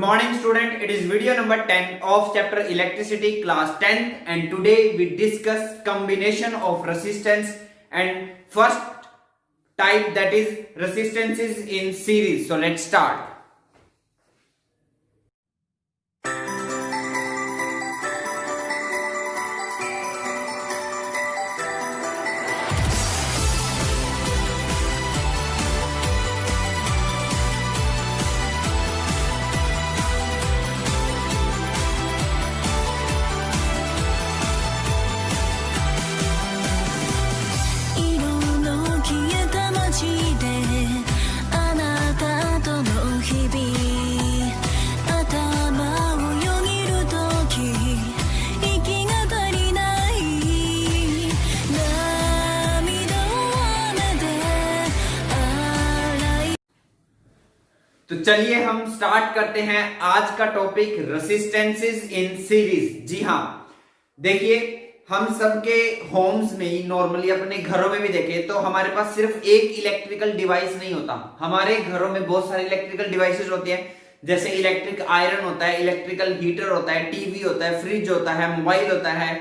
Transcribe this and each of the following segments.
morning student, it is video number 10 of chapter electricity class 10th and today we discuss combination of resistance and first type that is resistances in series. So let's start. तो चलिए हम start करते हैं आज का topic resistances in series. जी हाँ, देखिए हम सबके होम्स में ही नॉर्मली अपने घरों में भी देखें तो हमारे पास सिर्फ एक इलेक्ट्रिकल डिवाइस नहीं होता। हमारे घरों में बहुत सारे इलेक्ट्रिकल डिवाइसेस होते हैं, जैसे इलेक्ट्रिक आयरन होता है, इलेक्ट्रिकल हीटर होता है, टीवी होता है, फ्रिज होता है, मोबाइल होता है,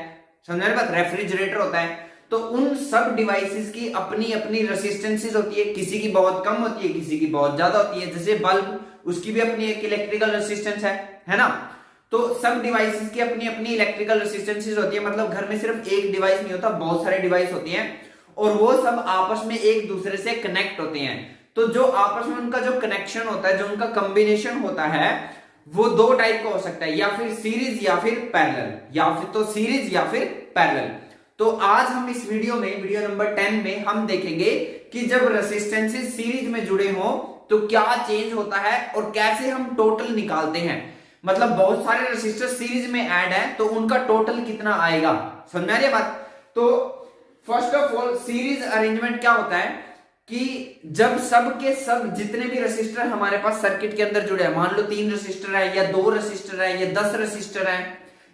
समझने बात, रेफ्रिजरेटर होता है। तो उन सब डिवाइसेस की अपनी अपनी रेसिस्टेंसेस होती है, किसी की बहुत कम होती है, किसी की बहुत ज्यादा होती है। जैसे बल्ब, उसकी भी अपनी एक इलेक्ट्रिकल रेसिस्टेंस है ना। तो सब डिवाइसेस की अपनी अपनी इलेक्ट्रिकल रेसिस्टेंसेस होती है। मतलब घर में सिर्फ एक डिवाइस नहीं होता, बहुत सारे डिवाइस होते हैं और वो सब आपस में एक दूसरे से कनेक्ट होते हैं। तो जो आपस में उनका जो कनेक्शन होता है, जो उनका कॉम्बिनेशन होता है, वो दो टाइप का हो सकता है, या फिर सीरीज या फिर पैरेलल, या फिर तो सीरीज या फिर पैरेलल। तो आज हम इस वीडियो में, वीडियो नंबर 10 में हम देखेंगे कि जब रेसिस्टेंसेस सीरीज में जुड़े हो तो क्या चेंज होता है और कैसे हम टोटल निकालते हैं। मतलब बहुत सारे रेसिस्टर सीरीज में ऐड है तो उनका टोटल कितना आएगा, समझ आ रही है बात। तो first of all series arrangement क्या होता है कि जब सब के सब जितने भी रेसिस्टर हमारे पास सर्किट के अंदर जुड़े हैं, मान लो 3 रेसिस्टर है या 2 रेसिस्टर है या 10 रेसिस्टर है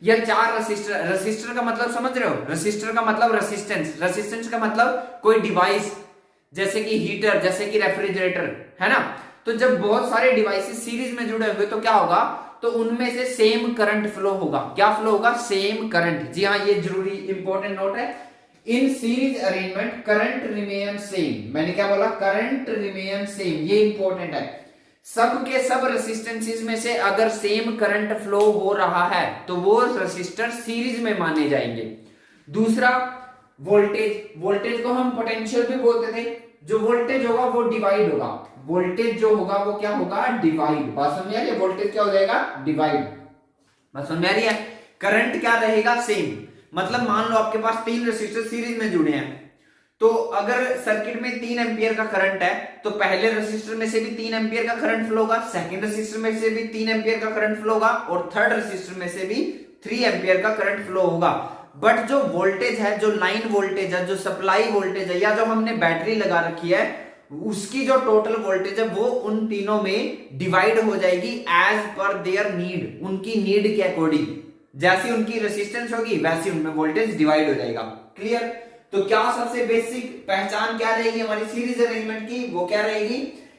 या 4 रेसिस्टर। रेसिस्टर का मतलब समझ रहे हो, रेसिस्टर का मतलब रेसिस्टेंस, रेसिस्टेंस का मतलब कोई डिवाइस, जैसे कि हीटर, जैसे कि रेफ्रिजरेटर, है ना। तो जब बहुत सारे डिवाइसेस सीरीज में जुड़े होंगे तो क्या होगा, तो उनमें से सेम करंट फ्लो होगा। क्या फ्लो होगा, सेम करंट। जी हाँ, ये जरूरी इंपॉर्टेंट नोट है। In series arrangement current remain same. मैंने क्या बोला, करंट रिमेन सेम, ये इंपॉर्टेंट है। सब के सब रेसिस्टेंसेस में से अगर सेम करंट फ्लो हो रहा है तो वो रेसिस्टर सीरीज में माने जाएंगे। दूसरा वोल्टेज, वोल्टेज को हम पोटेंशियल भी बोलते थे। जो वोल्टेज होगा वो डिवाइड होगा, वोल्टेज जो होगा वो क्या होगा, डिवाइड। बात समझ आ रही है, वोल्टेज क्या हो जाएगा, डिवाइड। बात समझ आ रही है। करंट क्या रहेगा, सेम। मतलब मान लो आपके पास 3 रेसिस्टर सीरीज में जुड़े हैं, तो अगर सर्किट में 3 एम्पियर का करंट है तो पहले रेसिस्टर में से भी 3 एम्पियर का करंट फ्लो होगा, सेकंड रेसिस्टर में से भी 3 एम्पियर का करंट फ्लो होगा और थर्ड रेसिस्टर में से भी 3 एम्पियर का करंट फ्लो होगा। बट जो वोल्टेज है, जो लाइन वोल्टेज है, जो सप्लाई वोल्टेज है, या जो हमने बैटरी लगा रखी है, उसकी जो टोटल वोल्टेज है वो उन तीनों में डिवाइड हो जाएगी एज पर देयर नीड, उनकी नीड के अकॉर्डिंग। जैसी उनकी रेसिस्टेंस होगी वैसी उनमें वोल्टेज डिवाइड हो जाएगा। क्लियर। तो क्या सबसे बेसिक पहचान क्या रहेगी हमारी सीरीज अरेंजमेंट की, वो क्या रहेगी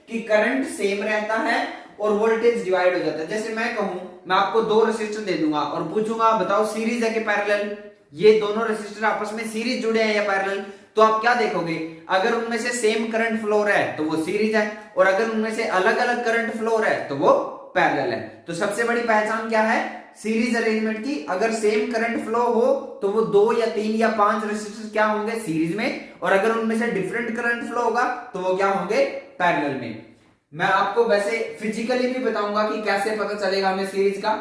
कि करंट सेम रहता है और वोल्टेज डिवाइड हो जाता है। जैसे मैं कहूं, मैं आपको 2 रेसिस्टर दे दूंगा और पूछूंगा बताओ सीरीज है कि पैरेलल, ये दोनों रेसिस्टर आपस में सीरीज जुड़े हैं या पैरेलल, तो आप क्या देखोगे, अगर उनमें से सेम करंट फ्लो रहा है तो वो सीरीज है और अगर उनमें से अलग अलग करंट फ्लो रहा है तो वो पैरेलल है। तो सबसे बड़ी पहचान क्या है सीरीज अरेंजमेंट की, अगर सेम करंट फ्लो हो तो वो 2 या 3 या 5 रेसिस्टर क्या होंगे, सीरीज में, और अगर उनमें से डिफरेंट करंट फ्लो होगा तो वो क्या होंगे, पैरेलल में। मैं आपको वैसे फिजिकली भी बताऊंगा कि कैसे पता चलेगा हमें सीरीज का।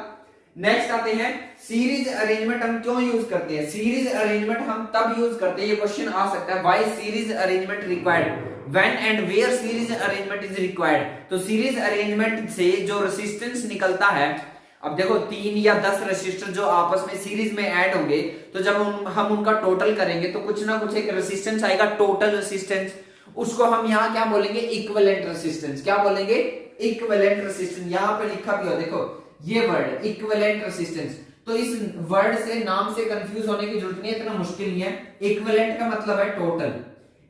नेक्स्ट आते हैं सीरीज अरेंजमेंट हम क्यों यूज करते हैं। सीरीज अरेंजमेंट हम तब यूज करते हैं, ये क्वेश्चन आ सकता है, why series arrangement required, when and where series arrangement is required. तो सीरीज अरेंजमेंट से जो रेसिस्टेंस निकलता है, अब देखो 3 या 10 रेसिस्टर जो आपस में सीरीज में ऐड होंगे तो जब हम उनका टोटल करेंगे तो कुछ ना कुछ एक रेसिस्टेंस आएगा, टोटल रेसिस्टेंस। उसको हम यहाँ क्या बोलेंगे, इक्विवेलेंट रेसिस्टेंस। क्या बोलेंगे, इक्विवेलेंट रेसिस्टेंस। यहाँ पे लिखा भी हो, देखो ये वर्ड इक्विवेलेंट रेसिस्टेंस। तो इस वर्ड से, नाम से कंफ्यूज होने की जरूरत नहीं है, इतना मुश्किल नहीं है। इक्विवेलेंट का मतलब है टोटल,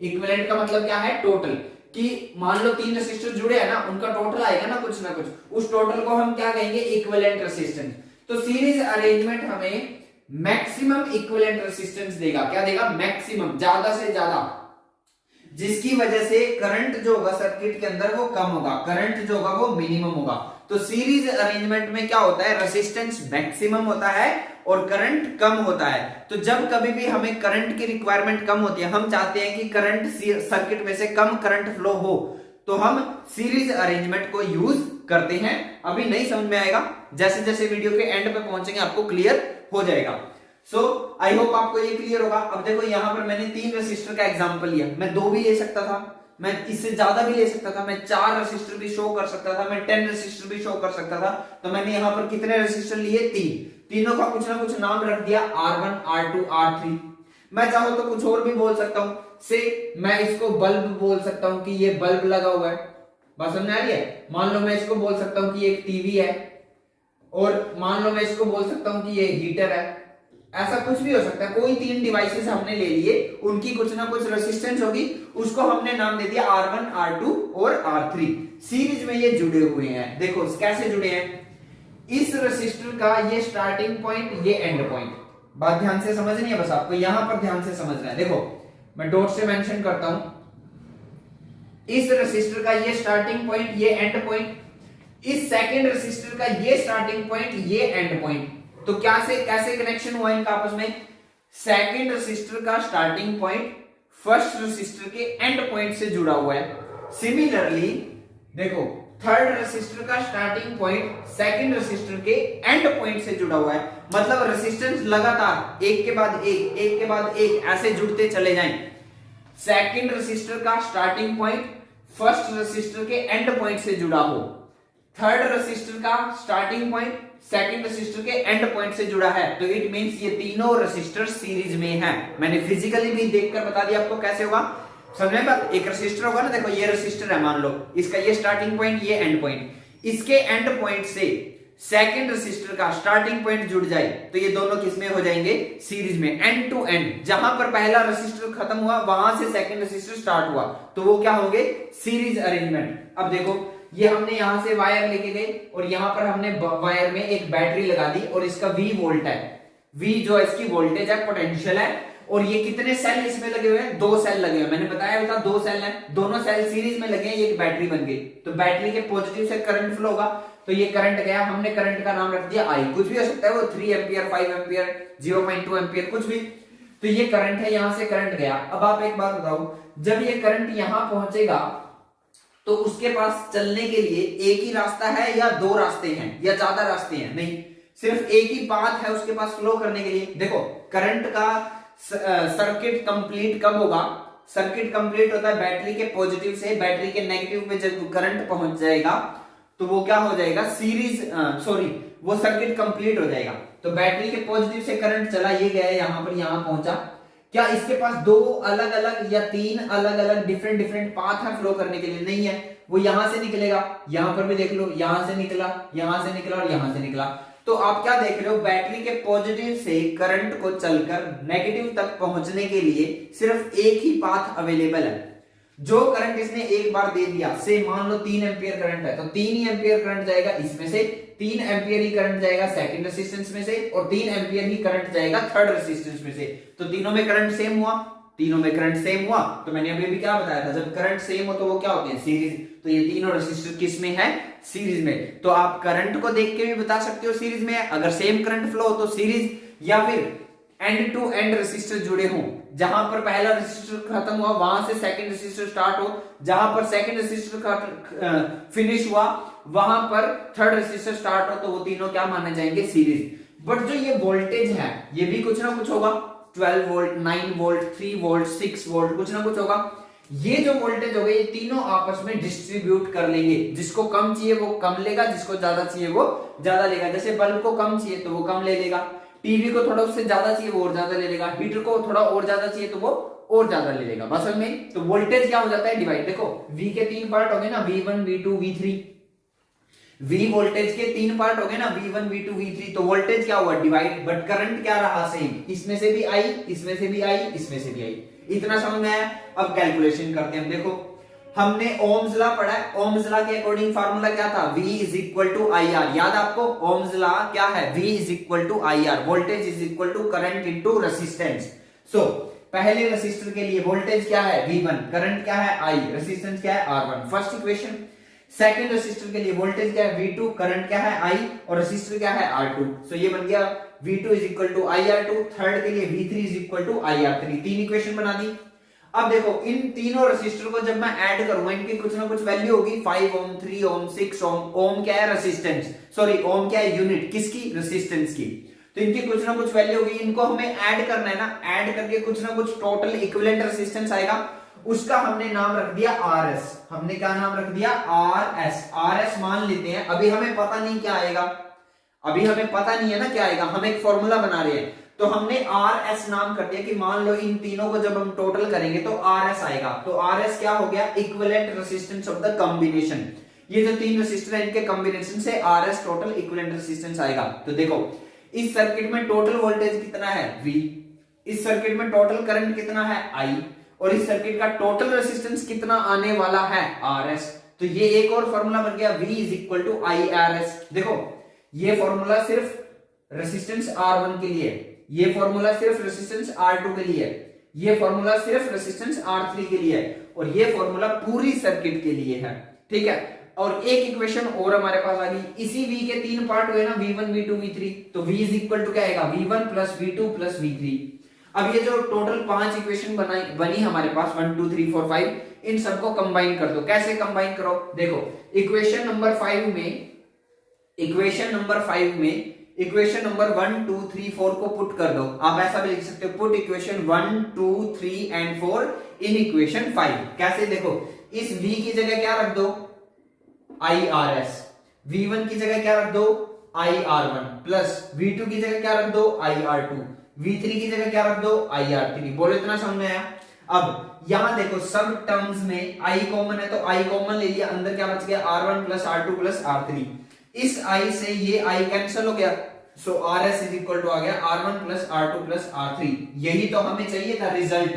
इक्विवेलेंट का मतलब क्या है, टोटल। कि मान लो 3 रेसिस्टर जुड़े हैं ना, उनका टोटल आएगा ना कुछ, उस टोटल को हम क्या कहेंगे, इक्विवेलेंट रेसिस्टेंस। तो सीरीज अरेंजमेंट हमें मैक्सिमम इक्विवेलेंट रेसिस्टेंस देगा। क्या देगा, मैक्सिमम, ज्यादा से ज्यादा, जिसकी वजह से करंट जो होगा सर्किट के अंदर वो कम होगा, करंट जो होगा वो मिनिमम होगा। तो सीरीज अरेंजमेंट में क्या होता है, रेसिस्टेंस मैक्सिमम होता है और करंट कम होता है। तो जब कभी भी हमें करंट की रिक्वायरमेंट कम होती है, हम चाहते हैं कि करंट सर्किट में से कम करंट फ्लो हो, तो हम सीरीज अरेंजमेंट को यूज करते हैं। अभी नहीं समझ में आएगा, जैसे जैसे वीडियो के एंड पे पहुंचेंगे आपको क्लियर हो जाएगा। सो आई होप आपको ये क्लियर होगा। अब देखो यहां पर मैंने 3 रेसिस्टर का एग्जांपल लिया, मैं 2 भी ले सकता था, मैं इससे ज्यादा भी ले सकता था, मैं 4 रेसिस्टर भी शो कर सकता था, मैं 10 रेसिस्टर भी शो कर सकता था। तो मैंने यहां पर कितने रेसिस्टर लिए, 3, तीनों का कुछ ना कुछ नाम रख दिया, R1, R2, R3। मैं चाहूं तो कुछ और भी बोल सकता हूं, से मैं इसको बल्ब बोल सकता हूं कि ये बल्ब लगा हुआ है, बात समझ आ रही है। मान लो मैं इसको बोल सकता हूं कि एक टीवी है, और मान लो मैं इसको बोल सकता हूं कि ये हीटर है, ऐसा कुछ भी हो सकता है। कोई 3 डिवाइसेस हमने ले लिए, उनकी कुछ ना कुछ रेसिस्टेंस होगी, उसको हमने नाम दे दिया R1, R2 और R3। सीरीज में ये जुड़े हुए हैं, देखो कैसे जुड़े हैं, इस रेसिस्टर का ये स्टार्टिंग पॉइंट, ये एंड पॉइंट, बात ध्यान से समझनी है, बस आपको यहां पर ध्यान से समझना है। देखो मैं डॉट से मेंशन करता हूं, इस रेसिस्टर का ये स्टार्टिंग पॉइंट, ये एंड पॉइंट, इस सेकंड रेसिस्टर का ये स्टार्टिंग पॉइंट, ये एंड पॉइंट। तो क्या से कैसे कनेक्शन हुआ इनका आपस में, सेकंड रेसिस्टर का स्टार्टिंग पॉइंट फर्स्ट रेसिस्टर के एंड पॉइंट से जुड़ा हुआ है। सिमिलरली देखो थर्ड रेसिस्टर का स्टार्टिंग पॉइंट सेकंड रेसिस्टर के एंड पॉइंट से जुड़ा हुआ है। मतलब रेसिस्टेंस लगातार एक के बाद एक, एक के बाद एक ऐसे जुड़ते चले जाएं। सेकंड रेसिस्टर का स्टार्टिंग पॉइंट फर्स्ट रेसिस्टर के एंड पॉइंट से जुड़ा हो, थर्ड रेसिस्टर का स्टार्टिंग पॉइंट सेकंड रेसिस्टर के एंड पॉइंट से जुड़ा है, तो इट मींस ये तीनों रेसिस्टर सीरीज में हैं। मैंने फिजिकली भी देखकर बता दिया आपको कैसे होगा, समझ में बात। एक रेसिस्टर होगा ना, देखो ये रेसिस्टर है, मान लो इसका ये स्टार्टिंग पॉइंट, ये एंड पॉइंट, इसके एंड पॉइंट से सेकंड रेसिस्टर का स्टार्टिंग पॉइंट जुड़ जाए, तो ये दोनों किसमें हो जाएंगे, सीरीज में, एंड टू एंड। जहां पर पहला रेसिस्टर खत्म हुआ वहां से सेकंड रेसिस्टर स्टार्ट हुआ, तो वो क्या होंगे, सीरीज अरेंजमेंट। अब देखो ये हमने यहां से वायर लेके गए और यहां पर हमने वायर में एक बैटरी लगा दी और इसका V वोल्ट है, V जो इसकी वोल्टेज है, पोटेंशियल है, और ये कितने सेल इसमें लगे हुए हैं, 2 सेल लगे हुए, मैंने बताया था 2 सेल है, दोनों सेल सीरीज में लगे हैं, एक बैटरी बन गई। तो बैटरी के पॉजिटिव से करंट फ्लो होगा, तो ये करंट गया, हमने करंट का नाम रख दिया I, कुछ भी हो सकता है वो 3 एम्पियर, 5 एम्पियर, 0.2 एम्पियर, कुछ भी। तो ये करंट है, यहां से करंट गया। अब आप एक बात बताओ, जब ये करंट यहां पहुंचेगा तो उसके पास चलने के लिए एक ही रास्ता है या 2 रास्ते हैं या ज्यादा रास्ते हैं, नहीं, सिर्फ एक ही पाथ है उसके पास फ्लो करने के लिए। देखो करंट का सर्किट कंप्लीट कब होगा, सर्किट कंप्लीट होता है बैटरी के पॉजिटिव से बैटरी के नेगेटिव में जब करंट पहुंच जाएगा तो वो क्या हो जाएगा, वो सर्किट कंप्लीट हो जाएगा। तो बैटरी के पॉजिटिव से करंट चला, ये गया यहां पर, यहां पहुंचा, क्या इसके पास 2 अलग अलग या 3 अलग अलग डिफरेंट पाथ है फ्लो करने के लिए, नहीं है। वो यहां से निकलेगा, यहां पर भी देख लो, यहां से निकला, यहां से निकला और यहां से निकला। तो आप क्या देख रहे हो, बैटरी के पॉजिटिव से करंट को चलकर नेगेटिव तक पहुंचने के लिए सिर्फ एक ही पाथ अवेलेबल है। जो करंट इसने एक बार दे दिया, से मान लो 3 एम्पियर करंट है, तो 3 ही एम्पियर करंट जाएगा इसमें से, 3 एम्पियर ही करंट जाएगा सेकंड रेसिस्टेंस में से, और 3 एम्पियर ही करंट जाएगा थर्ड रेसिस्टेंस में से। तो तीनों में करंट सेम हुआ, तीनों में करंट सेम हुआ। तो मैंने अभी भी क्या बताया था, जब करंट सेम हो तो वो क्या होते हैं, सीरीज। तो ये तीनों रेसिस्टर किस में है, सीरीज में। तो आप करंट को देख के भी बता सकते हो सीरीज में है, अगर सेम करंट फ्लो हो तो सीरीज, या फिर एंड टू एंड रेसिस्टर जुड़े हों, जहां पर पहला रेसिस्टर खत्म हुआ वहां से सेकंड रेसिस्टर स्टार्ट हो, जहां पर सेकंड रेसिस्टर फिनिश हुआ वहां पर थर्ड रेसिस्टर स्टार्ट हो, तो वो तीनों क्या माने जाएंगे, सीरीज। बट जो ये वोल्टेज है ये भी कुछ ना कुछ होगा, 12 वोल्ट, 9 वोल्ट, 3 वोल्ट, 6 वोल्ट, कुछ ना कुछ होगा। ये जो वोल्टेज होगा ये तीनों आपस में डिस्ट्रीब्यूट कर लेंगे, जिसको कम चाहिए वो कम लेगा, जिसको ज्यादा चाहिए वो ज्यादा लेगा। जैसे बल्ब को कम चाहिए तो वो कम ले लेगा, टीवी को थोड़ा उससे ज्यादा चाहिए वो और ज्यादा ले लेगा, हीटर को थोड़ा और ज्यादा चाहिए तो वो और ज्यादा ले लेगा, बस में। तो वोल्टेज क्या हो जाता है, डिवाइड। देखो V के 3 पार्ट हो गए ना, V1, V2, V3। V voltage के 3 पार्ट हो गए ना, V1, V2, V3। तो वोल्टेज क्या हुआ, डिवाइड, बट करंट क्या रहा, सेम। इसमें से भी I, इसमें से भी I, इसमें से भी I। इतना समझ में आया। अब कैलकुलेशन करते हैं। देखो हमने ओम्स लॉ पढ़ा है। ओम्स लॉ के अकॉर्डिंग फार्मूला क्या था? V is equal to I R. याद आपको? ओम्स लॉ क्या है? V is equal to I R, voltage is equal to current into resistance. So पहले रेसिस्टर के लिए वोल्टेज क्या है? V1, करंट क्या है? I, रेसिस्टेंस क्या है? R1, first equation. Second resistor के लिए वोल्टेज क्या है? V2, करंट क्या है? I, और रेसिस्टर क्या है? R2। सो ये बन गया V2 is equal to IR2। Third के लिए V3 is equal to IR3। तीन इक्वेशन बना दी। अब देखो इन तीनों रेसिस्टर को जब मैं ऐड करूंगा, इनकी कुछ ना कुछ वैल्यू होगी। 5 ओम, 3 ओम, 6 ओम। ओम क्या है? रेसिस्टेंस। सॉरी, ओम क्या है? यूनिट। किसकी? रेसिस्टेंस की। तो इनकी कुछ ना कुछ वैल्यू होगी, इनको हमें ऐड करना है ना। ऐड करके कुछ ना कुछ टोटल इक्विवेलेंट रेसिस्टेंस आएगा, उसका हमने नाम रख दिया RS। हमने क्या नाम रख दिया? RS। RS मान लेते हैं, अभी हमें पता नहीं क्या आएगा, अभी हमें पता नहीं है ना क्या आएगा, हम एक फॉर्मूला बना रहे हैं। तो हमने RS नाम कर दिया कि मान लो इन तीनों को जब हम टोटल करेंगे तो RS आएगा। तो RS क्या हो गया? Equivalent resistance of the combination. ये जो तीन रेसिस्टर है इनके कॉम्बिनेशन से RS टोटल इक्विवेलेंट रेसिस्टेंस आएगा। तो देखो इस सर्किट में टोटल वोल्टेज कितना है? V। इस सर्किट में टोटल करंट कितना है? I। और इस सर्किट का टोटल रेसिस्टेंस कितना आने वाला है? RS। तो ये एक और फॉर्मूला बन गया, V is equal to IRS। देखो ये फॉर्मूला सिर्फ रेसिस्टेंस R1 के लिए, ये फॉर्मूला सिर्फ रेसिस्टेंस R2 के लिए, ये फॉर्मूला सिर्फ रेसिस्टेंस R3 के लिए, और ये फॉर्मूला पूरी सर्किट के लिए है। ठीक है। और एक इक्वेशन और हमारे पास आ गई। इसी V के तीन पार्ट हुए ना, V1, V2, V3। तो V इज इक्वल टू क्या आएगा? V1 plus V2 plus V3। अब ये जो टोटल 5 इक्वेशन बनी हमारे पास 1 2 3 4 5, इन सबको कंबाइन कर दो। कैसे कंबाइन करो? देखो इक्वेशन नंबर 5 में, इक्वेशन नंबर 1 2 3 4 को पुट कर दो। आप ऐसा भी लिख सकते हो, put equation 1 2 3 and 4 in equation 5। कैसे? देखो इस V की जगह क्या रख दो? IRS। V1 की जगह क्या रख दो? IR1 प्लस V2 की जगह क्या रख दो? IR2। V3 की जगह क्या रख दो? IR3। बोलो इतना समझ में आया? अब यहां देखो सब टर्म्स में I कॉमन है, तो I कॉमन ले लिया, अंदर क्या बच गया? R1 plus R2 plus R3। इस I से ये I कैंसिल हो गया, सो RS इज इक्वल टू आ गया R1 plus R2 plus R3। यही तो हमें चाहिए था रिजल्ट।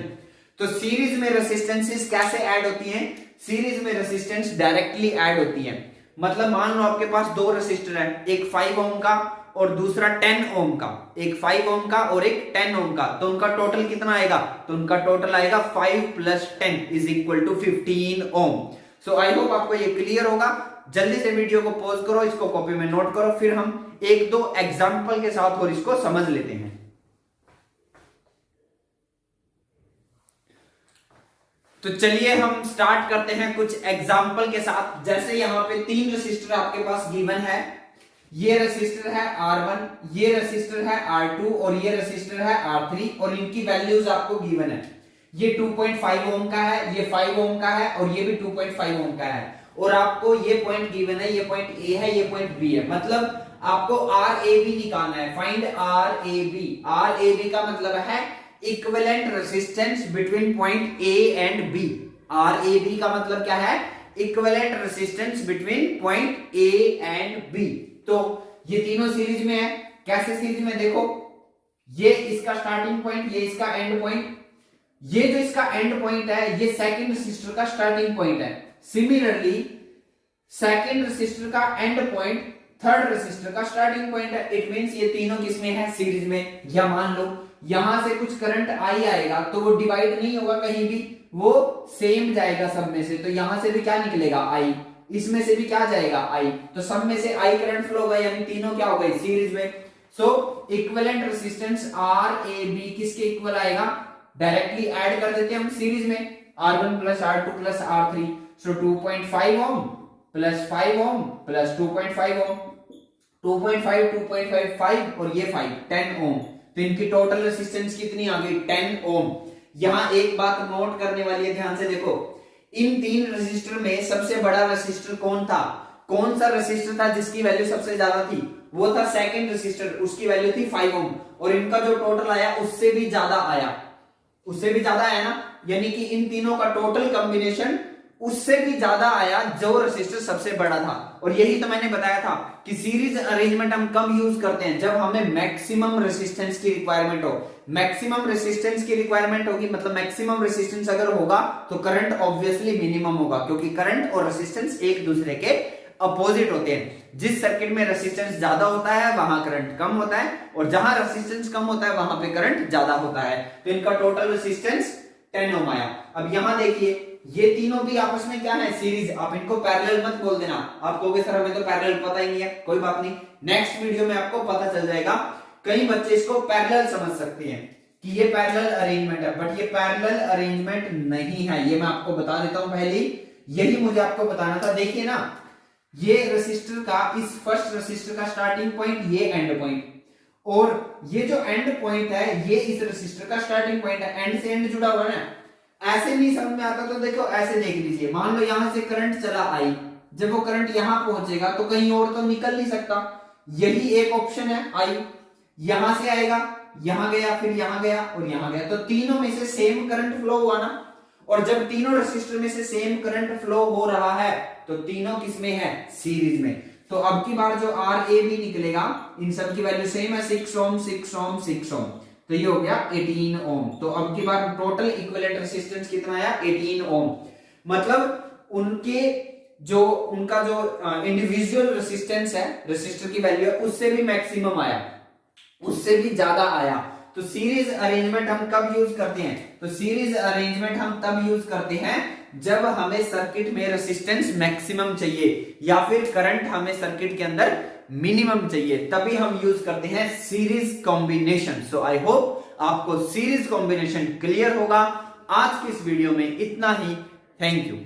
तो सीरीज में रेसिस्टेंसेस कैसे ऐड होती हैं? सीरीज में रेसिस्टेंस डायरेक्टली ऐड होती है। मतलब मान लो आपके पास दो रेसिस्टर है, एक 5 ओम का और दूसरा 10 ओम का, एक 5 ओम का और एक 10 ओम का। तो उनका टोटल कितना आएगा? तो उनका टोटल आएगा 5 plus 10 is equal to 15 ohm. So I hope आपको ये क्लियर होगा। जल्दी से वीडियो को पॉज करो, इसको कॉपी में नोट करो, फिर हम एक दो एग्जाम्पल के साथ और इसको समझ लेते हैं। तो चलिए हम स्टार्ट करते हैं कुछ एग्जाम्पल के साथ। जैसे यहां पे तीन रेसिस्टर आपके पास गिवन है, ये रेसिस्टर है R1, ये रेसिस्टर है R2 और ये रेसिस्टर है R3, और इनकी वैल्यूज आपको गिवन है। ये 2.5 ओम का है, ये 5 ओम का है, और ये भी 2.5 ओम का है, और आपको ये पॉइंट गिवन है, ये पॉइंट A है, ये पॉइंट B है। मतलब आपको RAB निकालना है। Find RAB। RAB का मतलब है equivalent resistance between point A and B। RAB का मतलब क्या है? Equivalent resistance between point A and B। तो ये तीनों सीरीज में है। कैसे सीरीज में? देखो ये इसका स्टार्टिंग पॉइंट, ये इसका एंड पॉइंट, ये जो इसका एंड पॉइंट है ये सेकंड रेसिस्टर का स्टार्टिंग पॉइंट है। सिमिलरली सेकंड रेसिस्टर का एंड पॉइंट थर्ड रेसिस्टर का स्टार्टिंग पॉइंट है। इट मींस ये तीनों किसमें है? सीरीज में। या मान लो यहां से कुछ करंट I आएगा तो वो डिवाइड नहीं होगा कहीं भी, वो सेम जाएगा सब में से। तो यहां से भी क्या निकलेगा? I। इसमें से भी क्या जाएगा? I। तो सब में से I करंट फ्लो होगा, यानी तीनों क्या हो गए? सीरीज में। सो इक्विवेलेंट रेसिस्टेंस RAB किसके इक्वल आएगा? डायरेक्टली ऐड कर देते हैं हम सीरीज में, R1 plus R2 plus R3। सो 2.5 ओम प्लस 5 ओम प्लस 2.5 ओम, 2.5 2.5 5 और ये 5 10 ओम। तो इनकी टोटल रेसिस्टेंस कितनी आ गई? 10 ओम। यहां एक बात नोट करने वाली है, ध्यान से देखो। इन तीन रेसिस्टर में सबसे बड़ा रेसिस्टर कौन था? कौन सा रेसिस्टर था जिसकी वैल्यू सबसे ज्यादा थी? वो था सेकंड रेसिस्टर, उसकी वैल्यू थी 5 ओम, और इनका जो टोटल आया उससे भी ज्यादा आया, उससे भी ज्यादा आया ना। यानी कि इन तीनों का टोटल कॉम्बिनेशन उससे भी ज्यादा आया जो रेसिस्टर सबसे बड़ा था। और यही तो मैंने बताया था कि सीरीज अरेंजमेंट हम कब यूज करते हैं? जब हमें मैक्सिमम रेसिस्टेंस की रिक्वायरमेंट हो। मैक्सिमम रेसिस्टेंस की रिक्वायरमेंट होगी, मतलब मैक्सिमम रेसिस्टेंस अगर होगा तो करंट ऑब्वियसली मिनिमम होगा, क्योंकि करंट और रेसिस्टेंस एक दूसरे के अपोजिट होते हैं। जिस सर्किट में रेसिस्टेंस ज्यादा होता है वहां करंट कम होता है, और जहां रेसिस्टेंस कम होता है वहां पे करंट ज्यादा होता है। तो इनका टोटल रेसिस्टेंस 10 ओम आया। अब यहां देखिए ये तीनों भी आपस में क्या है, सीरीज। आप इनको पैरेलल मत बोल देना, आप कहोगे सर हमें तो पैरेलल पता ही नहीं है, कोई बात नहीं, नेक्स्ट वीडियो में आपको पता चल जाएगा। कई बच्चे इसको पैरेलल समझ सकते हैं कि ये पैरेलल अरेंजमेंट है, बट ये पैरेलल अरेंजमेंट नहीं है, ये मैं आपको बता देता हूं पहले ही, यही मुझे आपको बताना था। देखिए ना, ये रेसिस्टर का, इस फर्स्ट रेसिस्टर का स्टार्टिंग पॉइंट, ये एंड पॉइंट, और ये जो एंड पॉइंट है ये इस रेसिस्टर का स्टार्टिंग पॉइंट है, एंड से एंड जुड़ा हुआ है ना। ऐसे नहीं समझ में आता तो देखो ऐसे देख लीजिए, मान लो यहां से करंट चला आई, जब वो करंट यहां पहुंचेगा तो कहीं और तो निकल नहीं सकता, यही एक ऑप्शन है आई, यहां से आएगा, यहां गया, फिर यहां गया और यहां गया, तो तीनों में से सेम करंट फ्लो हुआ ना। और जब तीनों रेसिस्टर में से सेम करंट फ्लो हो रहा है तो तीनों किसमें है, सीरीज में। तो अब की बार जो आर ए भी निकलेगा, इन सब की वैल्यू सेम है, 6 ओम 6 ओम 6 ओम, तो ये हो गया 18 ओम। तो अब की बार टोटल इक्विवेलेंट रेसिस्टेंस कितना आया, 18 ओम। मतलब उनका जो इंडिविजुअल रेसिस्टेंस है, रेसिस्टर की वैल्यू है, उससे भी मैक्सिमम आया, उससे भी ज्यादा आया। तो सीरीज अरेंजमेंट हम कब यूज करते हैं, तो सीरीज अरेंजमेंट हम तब यूज करते हैं जब हमें सर्किट में रेसिस्टेंस मैक्सिमम चाहिए या फिर करंट हमें सर्किट के अंदर मिनिमम चाहिए, तभी हम यूज करते हैं series combination. So I hope आपको सीरीज कॉम्बिनेशन क्लियर होगा। आज की इस वीडियो में इतना ही। Thank you.